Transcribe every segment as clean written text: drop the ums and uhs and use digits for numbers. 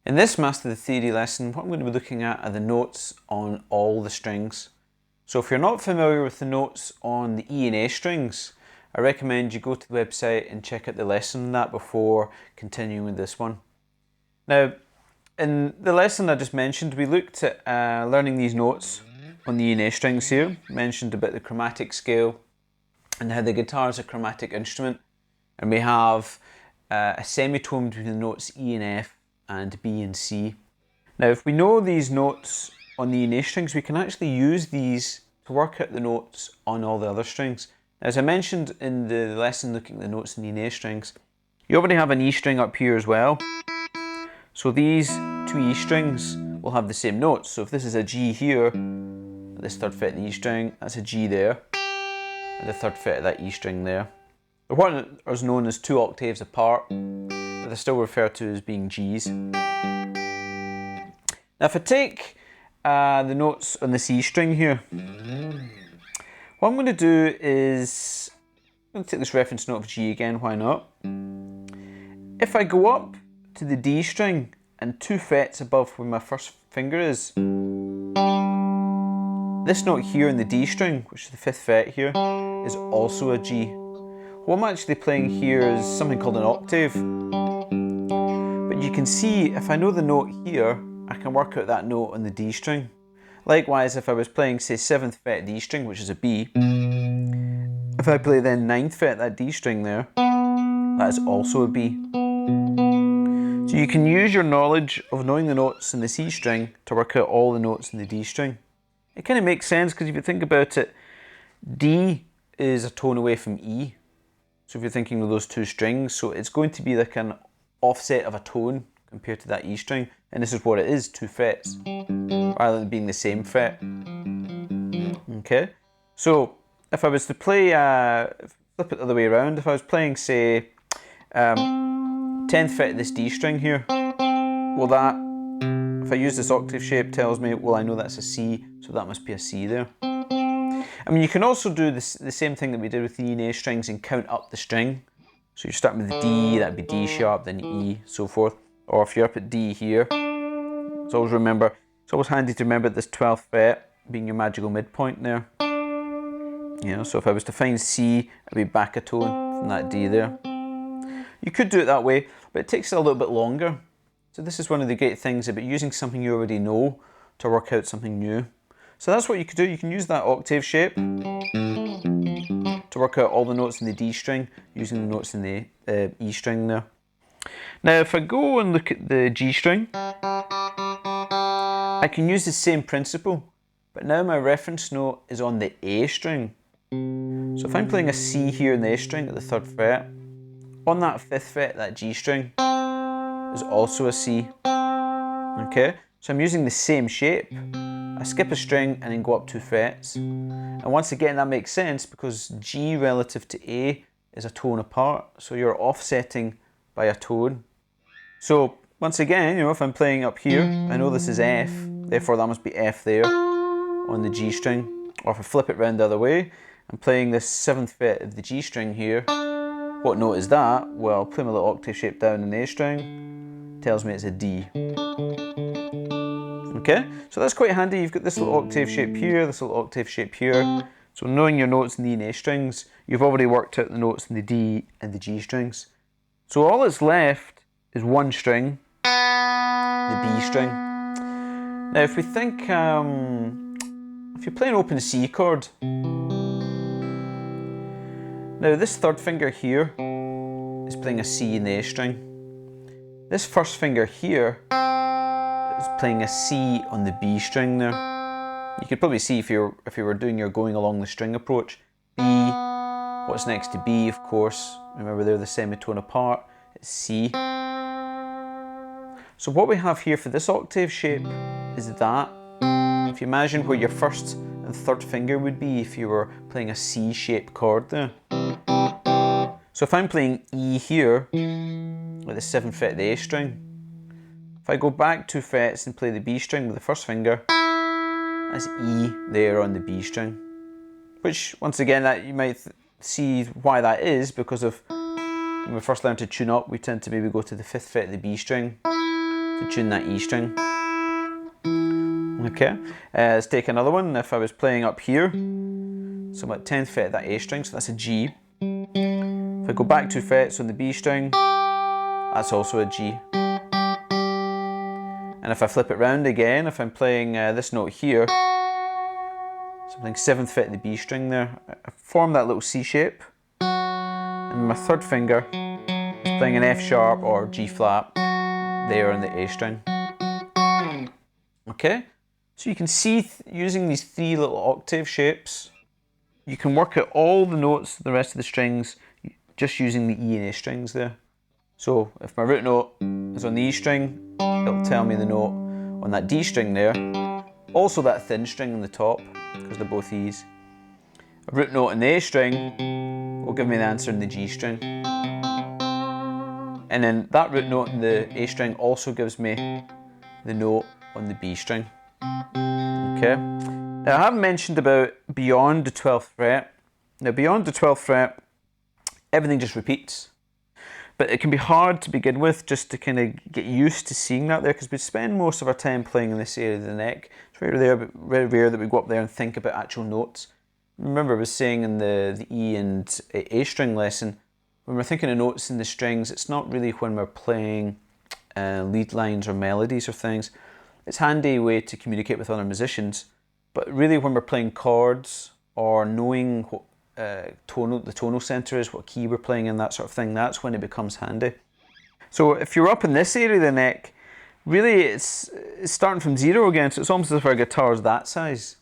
In this Master the Theory lesson, what I'm going to be looking at are the notes on all the strings. So if you're not familiar with the notes on the E and A strings, I recommend you go to the website and check out the lesson on that before continuing with this one. Now, in the lesson I just mentioned, we looked at learning these notes on the E and A strings here. Mentioned about the chromatic scale and how the guitar is a chromatic instrument. And we have a semitone between the notes E and F and B and C. Now if we know these notes on the E and A strings, we can actually use these to work out the notes on all the other strings. Now, as I mentioned in the lesson looking at the notes in the E and A strings, you already have an E string up here as well. So these two E strings will have the same notes. So if this is a G here, this third fret of the E string, that's a G there, and the third fret of that E string there. They're what is known as 2 octaves apart, but they're still referred to as being Gs. Now if I take the notes on the C string here, what I'm going to do is, I'm going to take this reference note of G again, why not? If I go up to the D string and 2 frets above where my first finger is, this note here in the D string, which is the 5th fret here, is also a G. What I'm actually playing here is something called an octave. But you can see, if I know the note here, I can work out that note on the D string. Likewise, if I was playing, say, 7th fret D string, which is a B, if I play then 9th fret that D string there, that is also a B. So you can use your knowledge of knowing the notes in the C string to work out all the notes in the D string. It kind of makes sense because if you think about it, D is a tone away from E. So if you're thinking of those two strings, so it's going to be like an offset of a tone compared to that E string, and this is what it is, 2 frets, rather than being the same fret. Okay, so if I was to play, flip it the other way around, if I was playing, say, 10th fret of this D string here, well that, if I use this octave shape, tells me, well I know that's a C, so that must be a C there. I mean, you can also do the same thing that we did with the E and A strings and count up the string. So you're starting with the D, that'd be D sharp, then E, so forth. Or if you're up at D here, it's always handy to remember this 12th fret being your magical midpoint there. You know, so if I was to find C, I'd be back a tone from that D there. You could do it that way, but it takes a little bit longer. So this is one of the great things about using something you already know to work out something new. So that's what you could do. You can use that octave shape to work out all the notes in the D string using the notes in the E string there. Now if I go and look at the G string, I can use the same principle, but now my reference note is on the A string. So if I'm playing a C here in the A string at the 3rd fret, on that 5th fret, that G string is also a C. Okay, so I'm using the same shape. I skip a string and then go up 2 frets. And once again that makes sense because G relative to A is a tone apart, so you're offsetting by a tone. So once again, you know, if I'm playing up here, I know this is F, therefore that must be F there on the G string. Or if I flip it round the other way, I'm playing this 7th fret of the G string here. What note is that? Well, play my little octave shape down in the A string, tells me it's a D. Okay, so that's quite handy. You've got this little octave shape here, this little octave shape here. So knowing your notes in the E and A strings, you've already worked out the notes in the D and the G strings. So all that's left is one string, the B string. Now if we think, if you play an open C chord, now this 3rd finger here is playing a C in the A string. This 1st finger here is playing a C on the B string there. You could probably see if you were doing your going along the string approach. B, what's next to B, of course, remember they're the semitone apart, it's C. So what we have here for this octave shape is that. If you imagine where your 1st and 3rd finger would be if you were playing a C-shaped chord there. So if I'm playing E here, with the 7th fret of the A string, if I go back 2 frets and play the B string with the 1st finger, that's E there on the B string. Which, once again, that you might see why that is, because of when we first learn to tune up, we tend to maybe go to the 5th fret of the B string to to tune that E string. Okay, let's take another one. If I was playing up here, so I'm at 10th fret of that A string, so that's a G. If I go back 2 frets on the B string, that's also a G. And if I flip it round again, if I'm playing this note here, so I'm playing 7th fret of the B string there, I form that little C shape, and my third finger is playing an F sharp or G flat there on the A string. Okay, so you can see using these 3 little octave shapes, you can work out all the notes, the rest of the strings, just using the E and A strings there. So if my root note is on the E string, it'll tell me the note on that D string there. Also that thin string on the top, because they're both E's. A root note in the A string will give me the answer in the G string. And then that root note in the A string also gives me the note on the B string. Okay. Now I have mentioned about beyond the 12th fret. Now beyond the 12th fret, everything just repeats. But it can be hard to begin with, just to kind of get used to seeing that there, because we spend most of our time playing in this area of the neck. It's very rare that we go up there and think about actual notes. Remember I was saying in the E and A string lesson, when we're thinking of notes in the strings, it's not really when we're playing lead lines or melodies or things. It's a handy way to communicate with other musicians, but really when we're playing chords or knowing what the tonal center is, what key we're playing in, that sort of thing, that's when it becomes handy. So if you're up in this area of the neck, really it's starting from 0 again, so it's almost as if our guitar's that size.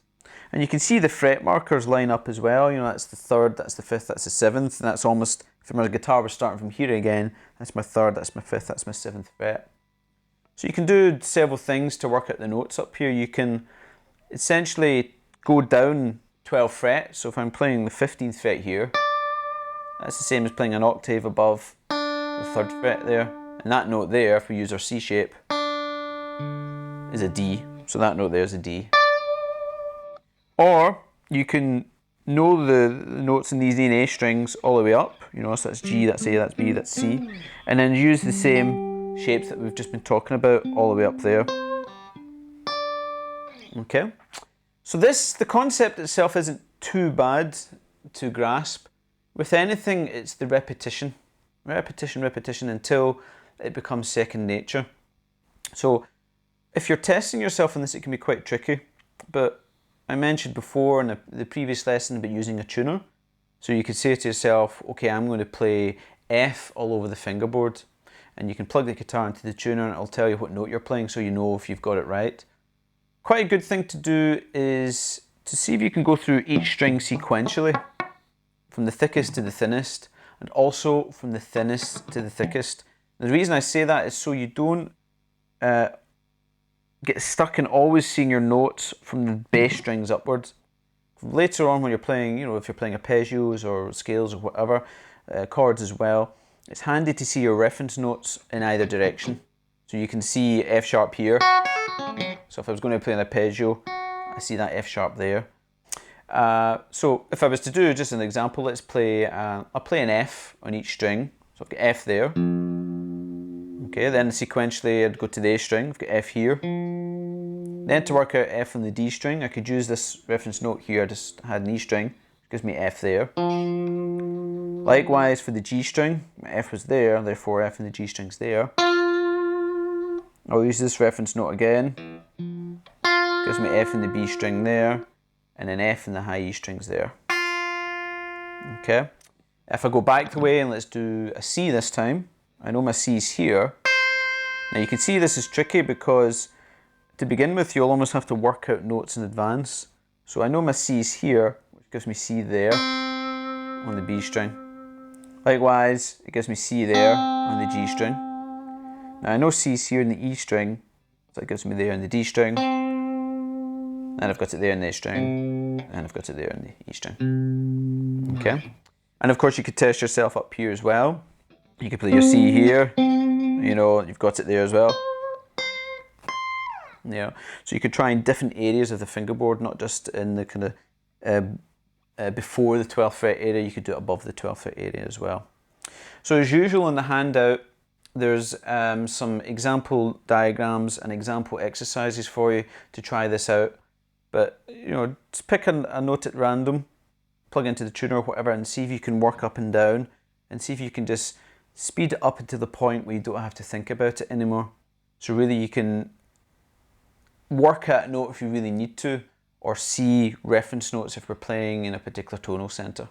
And you can see the fret markers line up as well, you know, that's the 3rd, that's the 5th, that's the 7th, and that's almost, if my guitar was starting from here again, that's my 3rd, that's my 5th, that's my 7th fret. So you can do several things to work out the notes up here. You can essentially go down 12 frets. So if I'm playing the 15th fret here, that's the same as playing an octave above the 3rd fret there. And that note there, if we use our C shape, is a D. So that note there is a D. Or you can know the notes in these E and A strings all the way up. You know, so that's G, that's A, that's B, that's C. And then use the same shapes that we've just been talking about all the way up there. Okay, so the concept itself isn't too bad to grasp. With anything, it's the repetition until it becomes second nature. So if you're testing yourself on this, it can be quite tricky, but I mentioned before in the previous lesson about using a tuner. So you could say to yourself, okay, I'm going to play F all over the fingerboard. And you can plug the guitar into the tuner and it'll tell you what note you're playing, so you know if you've got it right. Quite a good thing to do is to see if you can go through each string sequentially, from the thickest to the thinnest, and also from the thinnest to the thickest. And the reason I say that is so you don't get stuck in always seeing your notes from the bass strings upwards. Later on when you're playing, you know, if you're playing arpeggios or scales or whatever, chords as well, it's handy to see your reference notes in either direction. So you can see F sharp here. So if I was going to play an arpeggio, I see that F sharp there. So if I was to do just an example, let's play, I'll play an F on each string. So I've got F there. Okay, then sequentially I'd go to the A string, I've got F here. Then to work out F on the D string, I could use this reference note here, I just had an E string, which gives me F there. Likewise for the G string, my F was there, therefore F and the G string's there. I'll use this reference note again, gives me F and the B string there, and then F and the high E strings there. Okay, if I go back the way and let's do a C this time, I know my C's here. Now you can see this is tricky because to begin with you'll almost have to work out notes in advance. So I know my C's here, which gives me C there on the B string. Likewise, it gives me C there on the G string. Now I know C's here in the E string, so it gives me there in the D string. Then I've got it there in the A string, and I've got it there in the E string. Okay? And of course you could test yourself up here as well. You could play your C here, you know, you've got it there as well. Yeah, so you could try in different areas of the fingerboard, not just in the kind of before the 12th fret area, you could do it above the 12th fret area as well. So as usual in the handout, there's some example diagrams and example exercises for you to try this out. But just pick a note at random, plug into the tuner or whatever, and see if you can work up and down, and see if you can just speed it up into the point where you don't have to think about it anymore. So really you can work at a note if you really need to, or see reference notes if we're playing in a particular tonal center.